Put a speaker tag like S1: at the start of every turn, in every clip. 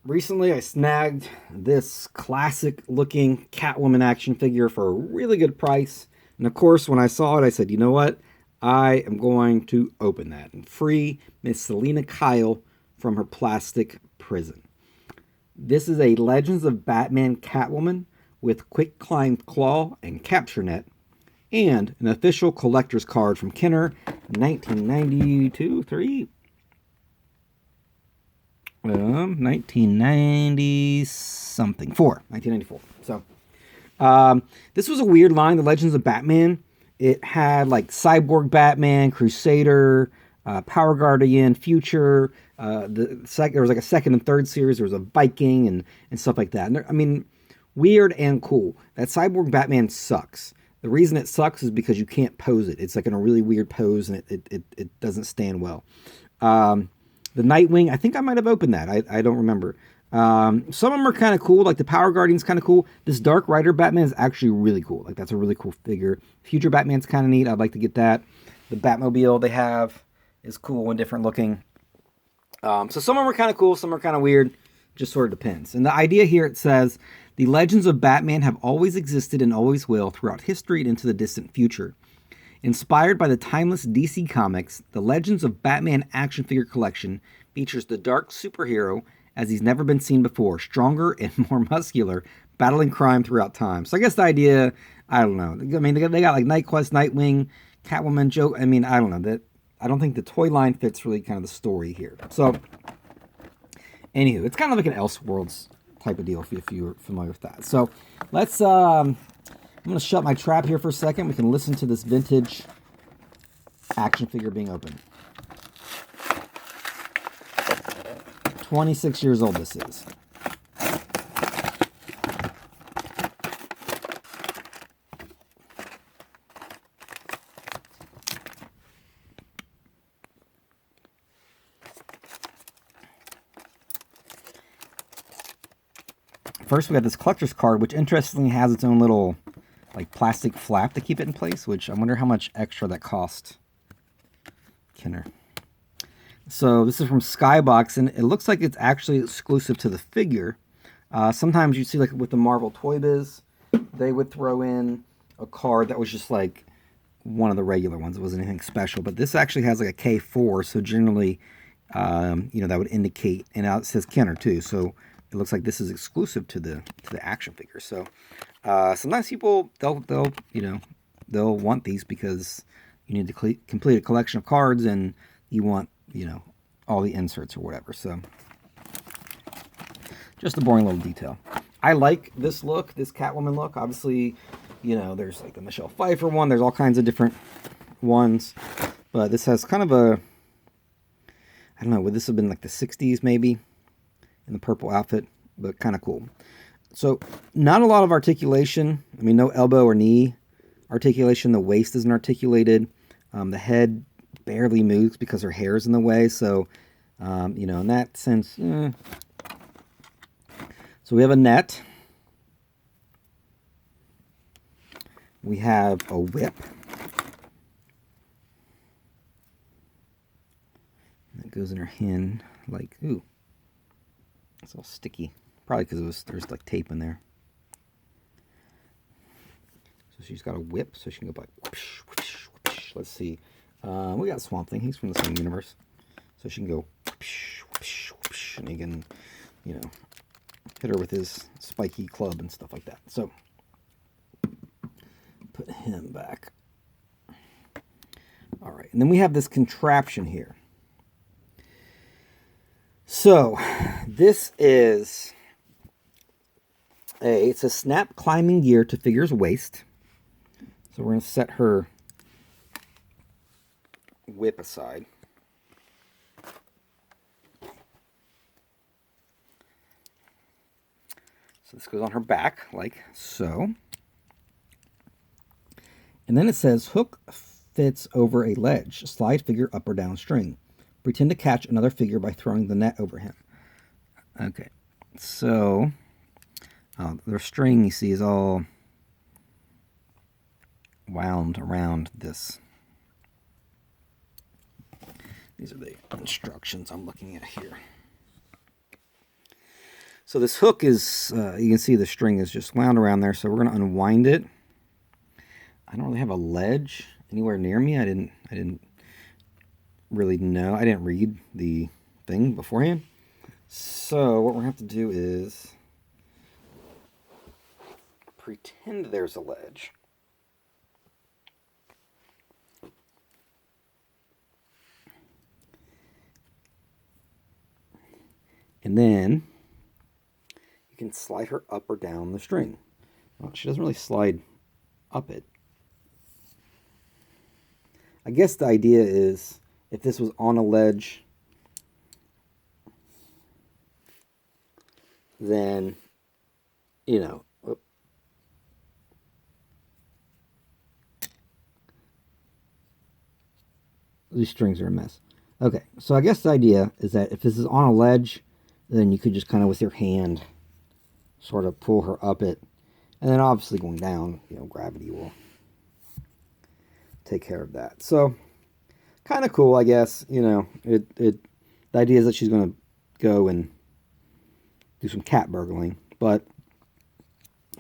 S1: recently I snagged this classic looking Catwoman action figure for a really good price. And of course, when I saw it, I said, you know what? I am going to open that and free Ms Selina Kyle from her plastic prison. This is a Legends of Batman Catwoman with Quick Climb Claw and Capture Net, and an official collector's card from Kenner, 1992, 3, 1990 something, 4, 1994. So, this was a weird line, the Legends of Batman. It had like Cyborg Batman, Crusader, Power Guardian, Future. There was like a second and third series. There was a Viking and stuff like that. And I mean, weird and cool. That Cyborg Batman sucks. The reason it sucks is because you can't pose it. It's like in a really weird pose, and it doesn't stand well. The Nightwing, I think I might have opened that. I don't remember. Some of them are kind of cool. Like the Power Guardian's kind of cool. This Dark Rider Batman is actually really cool. Like that's a really cool figure. Future Batman's kind of neat. I'd like to get that. The Batmobile they have is cool and different looking. So some of them are kind of cool. Some are kind of weird. Just sort of depends. And the idea here, it says, the legends of Batman have always existed and always will throughout history and into the distant future. Inspired by the timeless DC Comics, the Legends of Batman action figure collection features the dark superhero as he's never been seen before, stronger and more muscular, battling crime throughout time. So I guess the idea, I don't know. I mean, they got like Night Quest, Nightwing, Catwoman, Joke. I mean, I don't know. I don't think the toy line fits really kind of the story here. So, anywho, it's kind of like an Elseworlds type of deal if you're familiar with that. So, let's I'm going to shut my trap here for a second. We can listen to this vintage action figure being opened. 26 years old this is. First, we got this collector's card, which interestingly has its own little like plastic flap to keep it in place, which I wonder how much extra that cost Kenner. So this is from Skybox, and it looks like it's actually exclusive to the figure. Sometimes you see, like with the Marvel Toy Biz, they would throw in a card that was just like one of the regular ones. It wasn't anything special, but this actually has like a K4, so generally, that would indicate, and now it says Kenner too, so it looks like this is exclusive to the action figure. So sometimes people they'll want these because you need to complete a collection of cards, and you want all the inserts or whatever. So just a boring little detail. I like this look, this Catwoman look. Obviously, there's like the Michelle Pfeiffer one. There's all kinds of different ones, but this has kind of a, I don't know, would this have been like the 60s maybe, in the purple outfit, but kind of cool. So not a lot of articulation. I mean, no elbow or knee articulation. The waist isn't articulated. The head barely moves because her hair is in the way. So, in that sense, So we have a net. We have a whip. That goes in her hand like, ooh. It's all sticky. Probably because there's like tape in there. So she's got a whip, so she can go like whoosh, whoosh, whoosh. Let's see. We got Swamp Thing. He's from the same universe. So she can go whoosh, whoosh, whoosh, and he can, hit her with his spiky club and stuff like that. So put him back. All right, and then we have this contraption here. So this is it's a snap climbing gear to figure's waist. So we're going to set her whip aside. So this goes on her back like so. And then it says hook fits over a ledge. Slide figure up or down string. Pretend to catch another figure by throwing the net over him. Okay, so the string you see is all wound around this. These are the instructions I'm looking at here. So this hook is, you can see the string is just wound around there. So we're going to unwind it. I don't really have a ledge anywhere near me. I didn't really know. I didn't read the thing beforehand. So what we're going to have to do is pretend there's a ledge. And then you can slide her up or down the string. Well, she doesn't really slide up it. I guess the idea is if this was on a ledge, then, you know, these strings are a mess. Okay, so I guess the idea is that if this is on a ledge, then you could just kind of with your hand sort of pull her up it. And then obviously going down, you know, gravity will take care of that. So kind of cool, I guess. You know, the idea is that she's going to go and do some cat burgling. But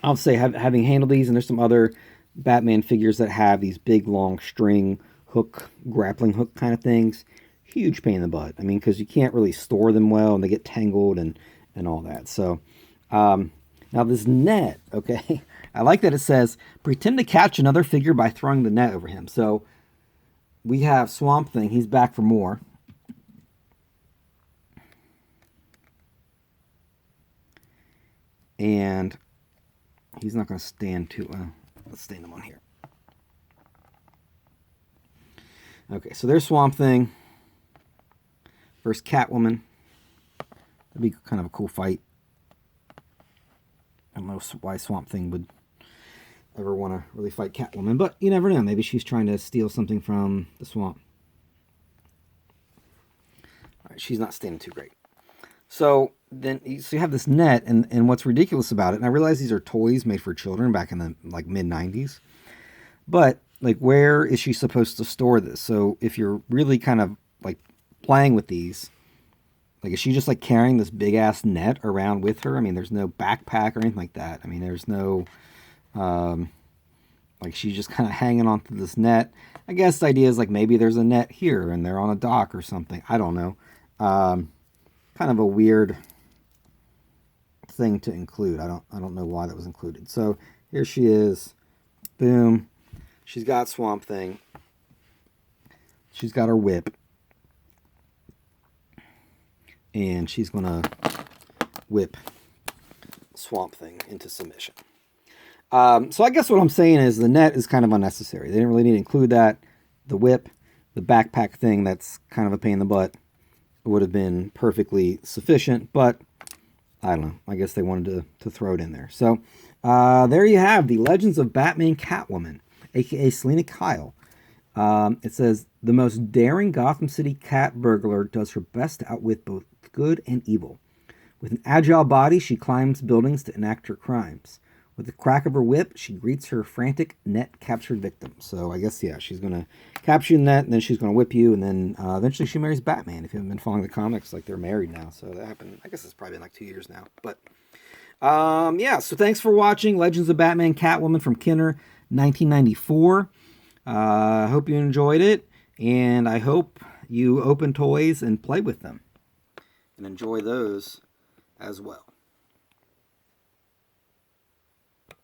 S1: I'll say having handled these, and there's some other Batman figures that have these big long string hook, grappling hook kind of things. Huge pain in the butt. I mean, because you can't really store them well, and they get tangled and all that. So now this net, okay, I like that it says, pretend to catch another figure by throwing the net over him. So we have Swamp Thing. He's back for more. And he's not going to stand too well. Let's stand him on here. Okay, so there's Swamp Thing versus Catwoman. That'd be kind of a cool fight. I don't know why Swamp Thing would ever want to really fight Catwoman, but you never know. Maybe she's trying to steal something from the swamp. All right, she's not standing too great. So then you have this net, and what's ridiculous about it, and I realize these are toys made for children back in the like mid-90s, but like where is she supposed to store this? So if you're really kind of like playing with these, like is she just like carrying this big ass net around with her? I mean, there's no backpack or anything like that. I mean, there's no like she's just kind of hanging onto this net. I guess the idea is like maybe there's a net here and they're on a dock or something. I don't know. Kind of a weird thing to include. I don't know why that was included. So here she is. Boom. She's got Swamp Thing. She's got her whip. And she's going to whip Swamp Thing into submission. So I guess what I'm saying is the net is kind of unnecessary. They didn't really need to include that. The whip, the backpack thing, that's kind of a pain in the butt. It would have been perfectly sufficient, but I don't know. I guess they wanted to throw it in there. So there you have the Legends of Batman Catwoman, a.k.a. Selina Kyle. It says, the most daring Gotham City cat burglar does her best to outwit both good and evil. With an agile body, she climbs buildings to enact her crimes. With the crack of her whip, she greets her frantic net-captured victim. So I guess, yeah, she's going to capture the net, and then she's going to whip you, and then eventually she marries Batman. If you haven't been following the comics, like, they're married now. So that happened, I guess it's probably been like 2 years now. But, yeah, so thanks for watching Legends of Batman Catwoman from Kenner, 1994. I hope you enjoyed it, and I hope you open toys and play with them and enjoy those as well.